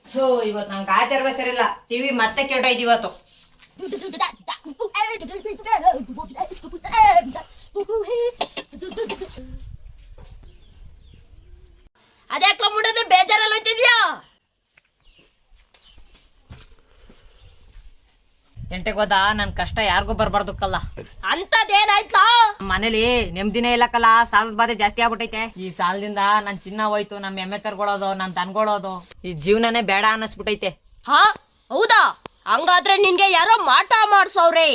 So ಇವತ್ತು ನಂಗೆ ಆಚಾರ ಸರಿಲ್ಲ, ಟಿವಿ ಮತ್ತೆ ಕೆಟ್ಟೋಯ್ತು ಇವತ್ತು. ಅದ್ಯಾಕ್ಲ ಮುಡದೆ ಬೇಜಾರಲ್ಲ ಹೋಯ್ತಿದ್ಯಾ? ಎಂಟೆ ಗೊತ್ತಾ, ನನ್ ಕಷ್ಟ ಯಾರಿಗೂ ಬರ್ಬಾರ್ದಕ್ಕಲ್ಲ. ಅಂತದೇನಾಯ್ತಾ? ಮನೇಲಿ ನೆಮ್ಮದಿನೇ ಇಲ್ಲಕ್ಕಲ್ಲ, ಸಾಲದ ಬಾಧೆ ಜಾಸ್ತಿ ಆಗ್ಬಿಟ್ಟೈತೆ. ಈ ಸಾಲದಿಂದ ನನ್ ಚಿನ್ನ ಹೋಯ್ತು, ನಮ್ ಎಮ್ಮೆ ಕರ್ಕೊಳ್ಳೋದು, ನನ್ ತನ್ಕೊಳ್ಳೋದು, ಈ ಜೀವನನೇ ಬೇಡ ಅನ್ನಿಸ್ಬಿಟ್ಟೈತೆ. ಹಾ ಹೌದಾ? ಹಂಗಾದ್ರೆ ನಿನ್ಗೆ ಯಾರೋ ಮಾಟ ಮಾಡ್ಸವ್ರೆ.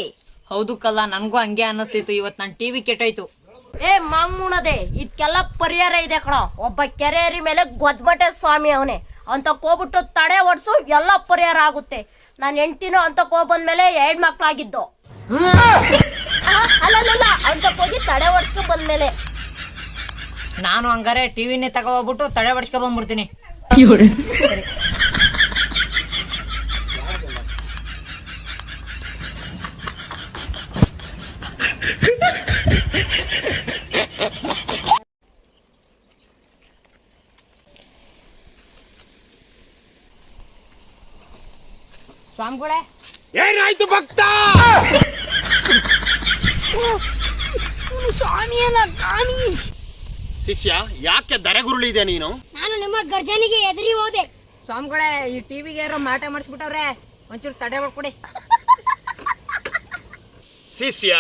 ಹೌದು ಕಲ್ಲ, ನನ್ಗೂ ಹಂಗೆ ಅನ್ನಿಸ್ತಿತ್ತು. ಇವತ್ ನನ್ ಟಿವಿ ಕೆಟ್ಟೋಯ್ತು. ಏ ಮಂಗುಣದೆ, ಇದಕ್ಕೆಲ್ಲ ಪರಿಹಾರ ಇದೆ ಕಣ. ಒಬ್ಬ ಕೆರೆಯರಿ ಮೇಲೆ ಗೊದ್ಬಟ್ಟೆ ಸ್ವಾಮಿ ಅವನೇ, ಅಂತ ಹೋಗ್ಬಿಟ್ಟು ತಡೆ ಓಡಿಸು, ಎಲ್ಲ ಪರಿಹಾರ ಆಗುತ್ತೆ. ನಾನ್ ಹೆಂಡ್ತಿನೂ ಅಂತ ಬಂದ್ಮೇಲೆ 2 ಮಕ್ಳಾಗಿದ್ದು. ಅಲ್ಲಲ್ಲ, ಅಂತ ಹೋಗಿ ತಡೆ ಓಡಿಸ್ಕೊ ಬಂದ್ಮೇಲೆ ನಾನು ಹಂಗಾರೆ ಟಿವಿನೇ ತಗೋಬಿಟ್ಟು ತಡೆ ಬಡಿಸ್ಕೊ ಬಂದ್ಬಿಡ್ತೀನಿ. ಸ್ವಾಮಿಗಳೇ, ಏನಾಯ್ತು ಭಕ್ತ? ಸ್ವಾಮಿಯಲ್ಲ ಕಾಮಿ. ಶಿಷ್ಯ, ಯಾಕೆ ದರೆಗುರುಳಿದೆ ನೀನು? ನಾನು ನಿಮ್ಮ ಗರ್ಜನಿಗೆ ಎದುರಿ ಹೋದೆ. ಸ್ವಾಮಿಗಳೇ, ಈ ಟಿವಿಗೆ ಯಾರೋ ಮಾಟ ಮಾಡಿಸ್ಬಿಟ್ಟವ್ರೆ, ಒಂಚೂರು ತಡೆ ಮಾಡ್ಕೊಡಿ. ಶಿಷ್ಯ,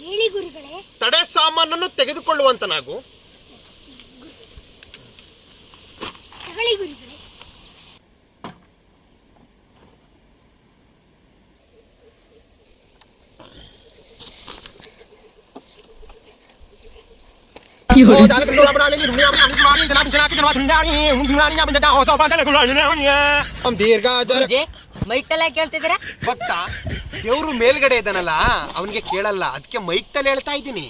ಹೇಳಿ ಗುರುಗಳೇ. ತಡೆ ಸಾಮಾನನ್ನು ತೆಗೆದುಕೊಳ್ಳುವಂತನಾಗು. ತಗೊಳ್ಳಿ ಗುರುಗಳೇ. ಮೈಕ್ ತಲೆ ಕೇಳ್ತಿದ್ದೀರಾ? ಭಕ್ತ, ದೇವ್ರು ಮೇಲ್ಗಡೆ ಇದ್ದಾನಲ್ಲ, ಅವನಿಗೆ ಕೇಳಲ್ಲ, ಅದಕ್ಕೆ ಮೈಕ್ ತಲೆ ಹೇಳ್ತಾ ಇದ್ದೀನಿ.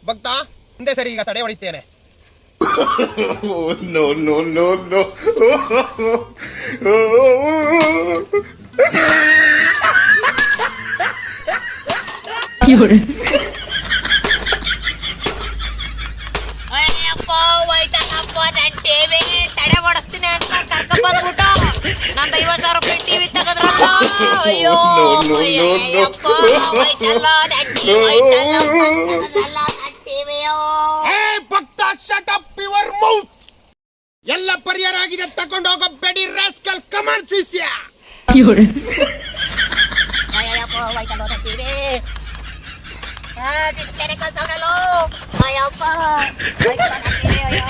ಭಕ್ತ, ಹಿಂದೆ ಸರಿ, ಈಗ ತಡೆ ಹೊಡಿತೇನೆ. No, no, no, no. Ayyappa, ಹೋಯ್ತಲ್ಲಪ್ಪ ನನ್ ಟಿವಿ. ತಡೆ ಹೊಡಿಸ್ತೀನಿ ಅಂತ ಕರ್ಕೊಂಡ್ ಬಂದ್ಬಿಟ್ಟು ನಂದು 50,000 ರೂಪಾಯಿ ಟಿವಿ ತೆಗೆದ್ರಲ್ಲ. ಅಯ್ಯೋ ಅಯ್ಯಪ್ಪ, ಹೋಯ್ತಲ್ಲ ನನ್ ಟಿವಿ, ಹೋಯ್ತಲ್ಲ ನನ್ ಟಿವಿಯೋ. ಭಕ್ತ, ಶಟ್ ಅಪ್ ಯುವರ್ ಮೌತ್. ಎಲ್ಲ ಪರಿಹಾರ ಆಗಿದೆ, ತಗೊಂಡು ಹೋಗೋ ಬೆಡಿ ರಾಸ್ಕಲ್. ಕಮಾನ್ ಶಿಷ್ಯ. ಅಯ್ಯಪ್ಪ, ಹೋಯ್ತಲ್ಲ ನನ್ ಟಿವಿ. ಅಯ್ಯಪ್ಪ, ಹೋಯ್ತಲ್ಲ ನನ್ ಟಿವಿ, ಅಯ್ಯೋ.